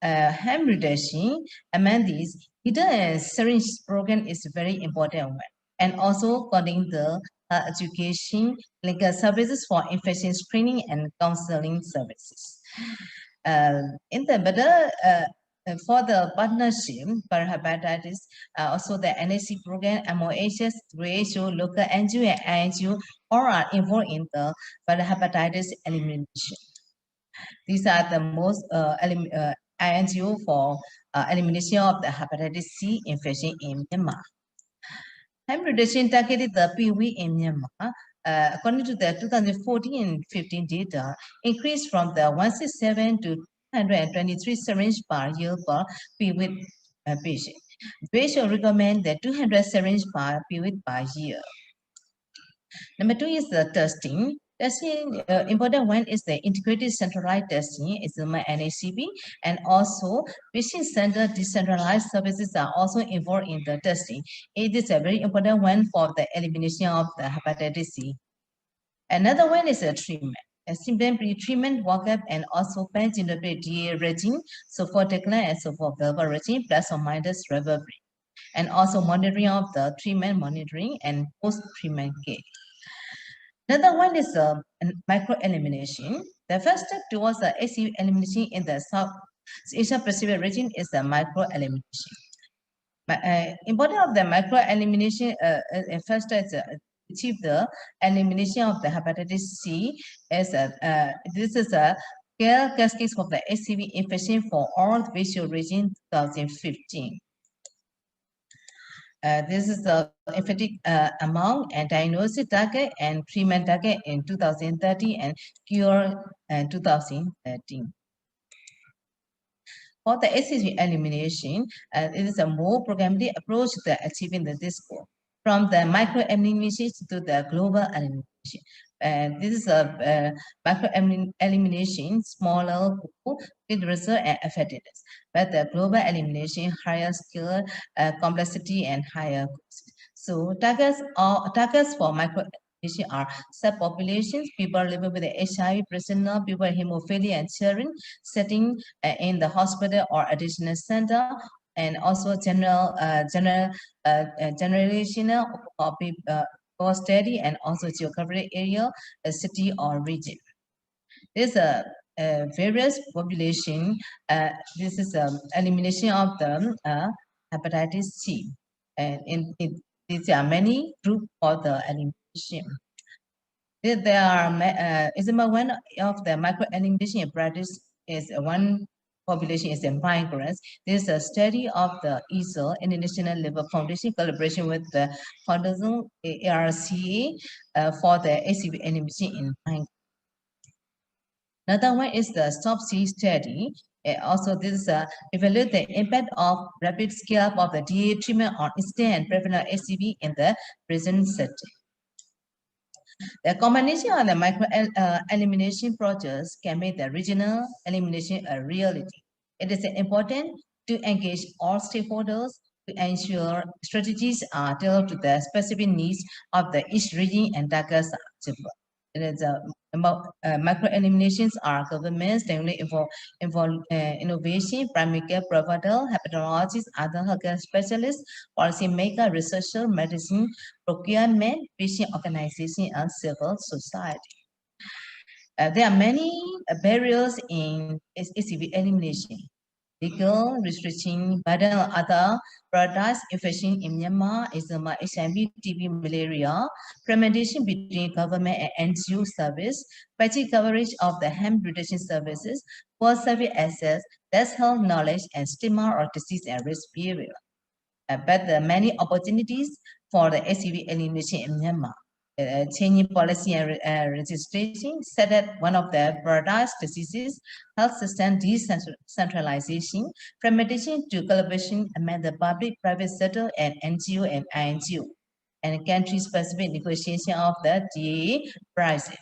Harm reduction, among these, needle and syringe program is a very important one, and also according the education, clinical services for infection screening and counseling services. In the better for the partnership for hepatitis, also the NAC program, MOHS, WHO, local NGO, and INGO, all are involved in the hepatitis elimination. These are the most INGO for elimination of the hepatitis C infection in Myanmar. Time reduction targeted the PV in Myanmar. According to the 2014 and 15 data, increased from the 167 to 123 syringe per year per PV patient. We should recommend the 200 syringe per PV per year. Number 2 is the testing. Testing, important one is the integrated centralized testing, is my NHCV, and also patient-centered decentralized services are also involved in the testing. It is a very important one for the elimination of the hepatitis C. Another one is a treatment. A symptom pre-treatment workup and also pan-genotypic DA regime, so for decline and so for verbal regime, plus or minus recovery. And also monitoring of the treatment monitoring and post-treatment care. Another one is micro-elimination. The first step towards the HCV elimination in the South Asia Pacific region is the micro-elimination. Important of the micro-elimination, first is achieve the elimination of the hepatitis C. As this is a care cascade of the HCV infection for all visual region 2015. This is the infected amount and diagnosis target and treatment target in 2030 and cure in 2013. For the HCV elimination, it is a more programmatic approach to achieving this goal, from the micro-elimination to the global elimination. This is a micro-elimination, smaller with result and effectiveness, but the global elimination, higher skill, complexity, and higher cost. So targets for micro-elimination are subpopulations, people living with HIV, prisoner, people with hemophilia, and children, setting in the hospital or additional center, and also generational or study, and also geographic area, a city or region. There's a various population. This is elimination of the hepatitis C, and these are many groups for the elimination. There are one of the micro-elimination practice is one population is the migrants. There's a study of the ESL, International Labour Foundation, collaboration with the Foundation ARCA for the HCV elimination in migrants. Another one is the STOP-C study. Also, this evaluate the impact of rapid scale-up of the DA treatment on incident and prevalent HCV in the present setting. The combination of the micro-elimination projects can make the regional elimination a reality. It is important to engage all stakeholders to ensure strategies are tailored to the specific needs of the each region and targets are achievable. It is micro-eliminations are governments, technically involve innovation, primary care provider, hepatologists, other healthcare specialists, policymaker, researcher, medicine, procurement, patient organization, and civil society. There are many barriers in HCV elimination. Legal restriction, burden on other products, infection in Myanmar, eczema, HIV, TB, malaria, fragmentation between government and NGO service, patchy coverage of the harm reduction services, poor service access, less health knowledge, and stigma or disease and risk behavior. But there are many opportunities for the HCV elimination in Myanmar. Changing policy and registration, set at one of the paradise diseases, health system decentralization, fragmentation to collaboration among the public, private sector, and NGO and INGO, and country-specific negotiation of the DA pricing.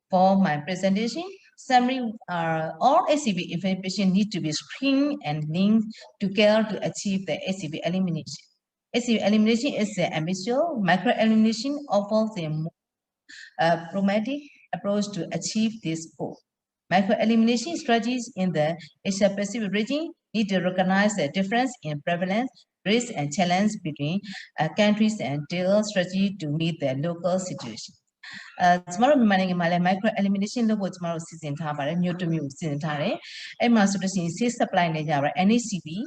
For my presentation, summary all HCV infected patients need to be screened and linked together to achieve the HCV elimination. HCV elimination is the ambitious micro-elimination offers a pragmatic approach to achieve this goal. Micro-elimination strategies in the Asia-Pacific region need to recognize the difference in prevalence, risk, and challenge between countries and tailor strategy to meet their local situation. Tomorrow morning, my micro elimination the words tomorrow season tabare, new to me season tare. A master to see supply in the NACB,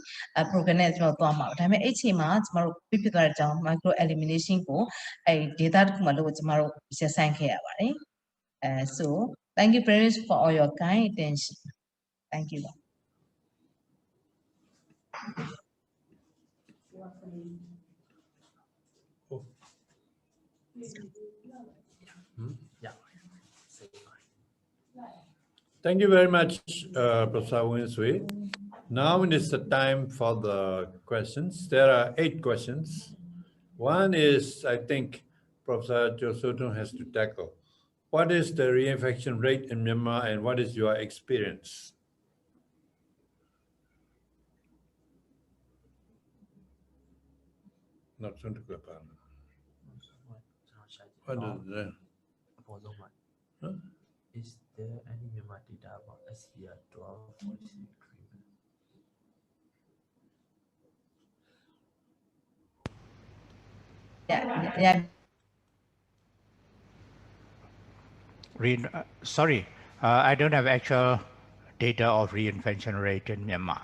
program as well. I mean, tomorrow people down micro elimination go. I did that tomorrow is a sign here. So, thank you very much for all your kind attention. Thank you. Thank you very much, Professor Winswee. Now it is the time for the questions. There are 8 questions. One is, I think, Professor Josoton has to tackle. What is the reinfection rate in Myanmar and what is your experience? Not soon to go. What is that? Huh? Is there any Myanmar data about SVR 12 for HCV treatment? Yeah. Sorry, I don't have actual data of reinfection rate in Myanmar.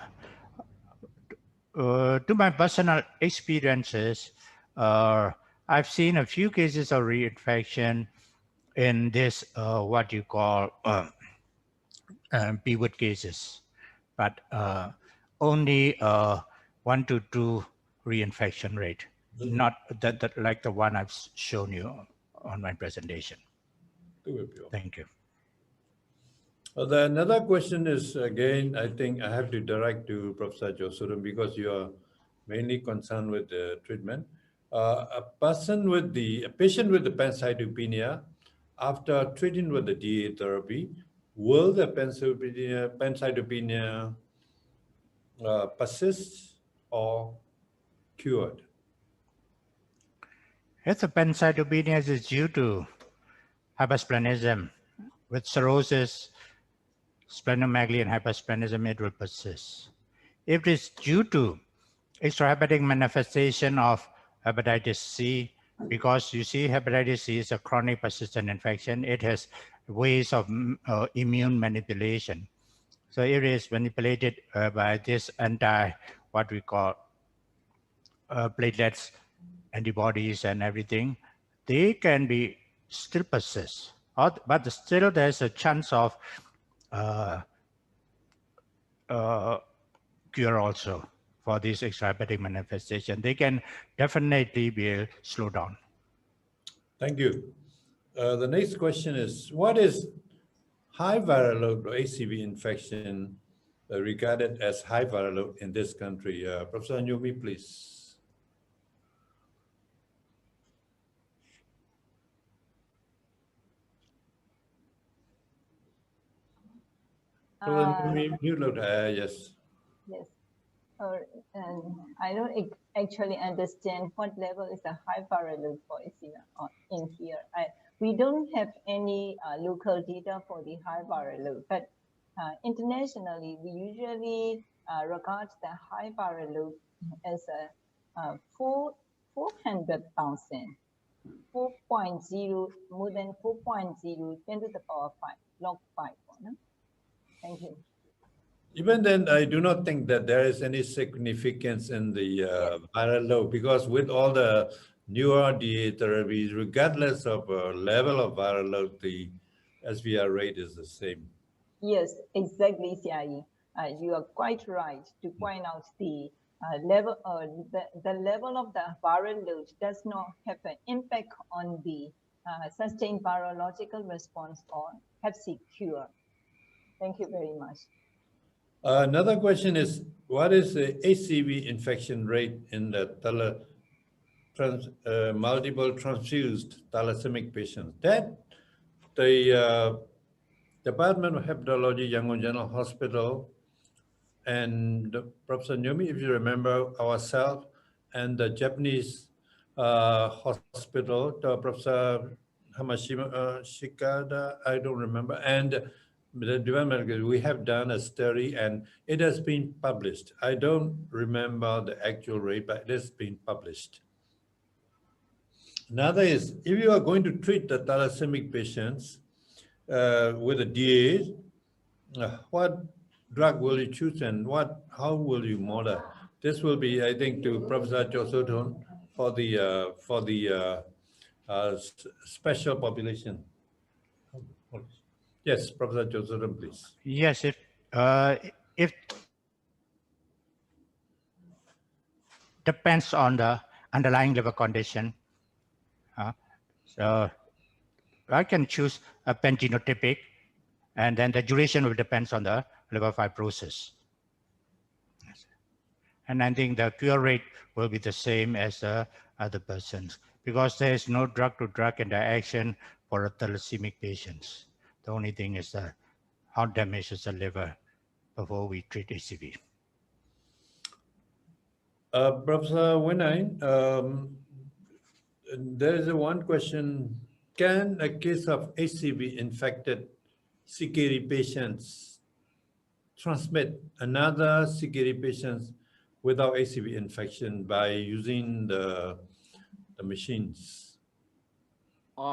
To my personal experiences, I've seen a few cases of reinfection in this, what you call pivot cases, but only 1 to 2 reinfection rate, not that like the one I've shown you on my presentation. Thank you. Another question is, again, I think I have to direct to Professor Josoton because you are mainly concerned with the treatment. A patient with the pancytopenia, after treating with the DA therapy, will the pancytopenia persist or cured? If the pancytopenia is due to hypersplenism with cirrhosis, splenomegaly and hypersplenism, it will persist. If it is due to extrahepatic manifestation of hepatitis C, because you see hepatitis C is a chronic persistent infection, it has ways of immune manipulation. So it is manipulated by this what we call platelets, antibodies and everything, they can be still persist, but still there's a chance of cure also for this extrahepatic manifestation. They can definitely be slowed down. Thank you. The next question is, what is high viral load or HCV infection regarded as high viral load in this country? Professor Nyomi, please. Yes. Yes. I don't actually understand what level is the high viral load for HCV in here. We don't have any local data for the high viral load, but internationally, we usually regard the high viral load as a 400,000, 4.0, more than 4.0, 10 to the power 5, log 5. No? Thank you. Even then, I do not think that there is any significance in the viral load because with all the newer DA therapies, regardless of level of viral load, the SVR rate is the same. Yes, exactly, CIE. You are quite right to point out the level, the level of the viral load does not have an impact on the sustained virological response or Hep C cure. Thank you very much. Another question is, what is the HCV infection rate in the multiple transfused thalassaemic patients? That the Department of Hepatology, Yangon General Hospital, and Professor Nyomi, if you remember, ourselves and the Japanese hospital, Professor Hamashima Shikada, I don't remember, and the development, we have done a study and it has been published. I don't remember the actual rate, but it has been published. Another is, if you are going to treat the thalassaemic patients with a DA, what drug will you choose and how will you model? This will be, I think, to Professor Josoton for the special population. Yes, Professor Josoton, please. Yes, if depends on the underlying liver condition. So I can choose a pangenotypic, and then the duration will depend on the liver fibrosis. And I think the cure rate will be the same as the other persons because there is no drug-to-drug interaction for thalassaemic patients. The only thing is how damaged is the liver before we treat HCV. Professor Winine, there is one question. Can a case of HCV infected CKD patients transmit another CKD patients without HCV infection by using the machines?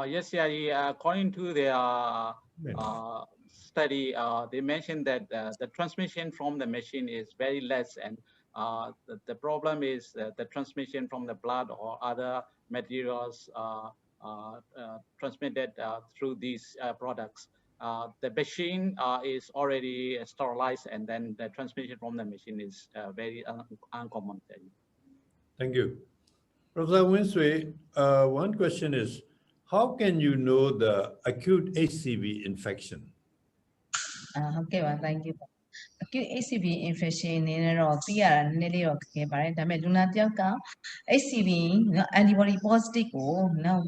Yes, yeah, according to their study, they mentioned that the transmission from the machine is very less, and the problem is the transmission from the blood or other materials transmitted through these products. The machine is already sterilized, and then the transmission from the machine is very uncommon. Thank you. Professor Winsway, one question is, how can you know the acute HCV infection? Okay, well, thank you. Acute HCV infection in a nearly okay, but I may do not HCV antibody positive now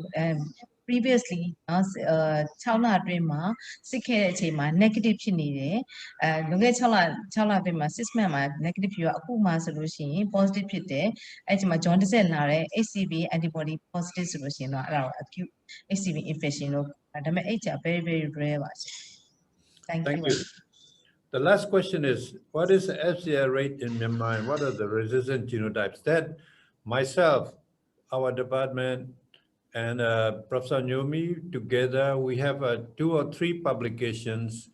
previously Chala Drema, Sikhe negative chinide, Lunga Chala Drema, 6 member negative you Akuma solution, positive pite, Ejma jaundice nare, HCV antibody positive solution, acute HCV infection. Adame H are very rare. Thank you. The last question is, what is the FCR rate in Myanmar and what are the resistant genotypes? That myself, our department, and Professor Nyomi together, we have 2 or 3 publications.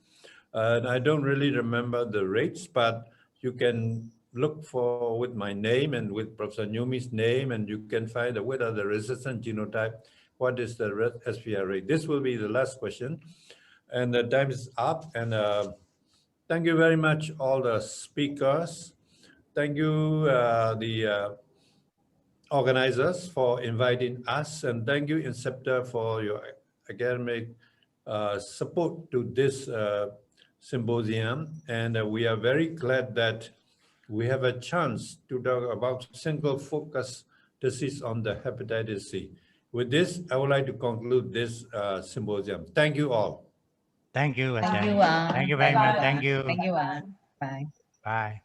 And I don't really remember the rates, but you can look for with my name and with Professor Nyomi's name, and you can find out what are the resistant genotype, what is the SPR rate. This will be the last question. And the time is up. And thank you very much, all the speakers. Thank you, the organizers, for inviting us. And thank you, Inceptor, for your academic support to this symposium. And we are very glad that we have a chance to talk about single focus disease on the hepatitis C. With this, I would like to conclude this symposium. Thank you all. Thank you. Thank you. Thank you very much. Thank you. Thank you. Bye. Bye.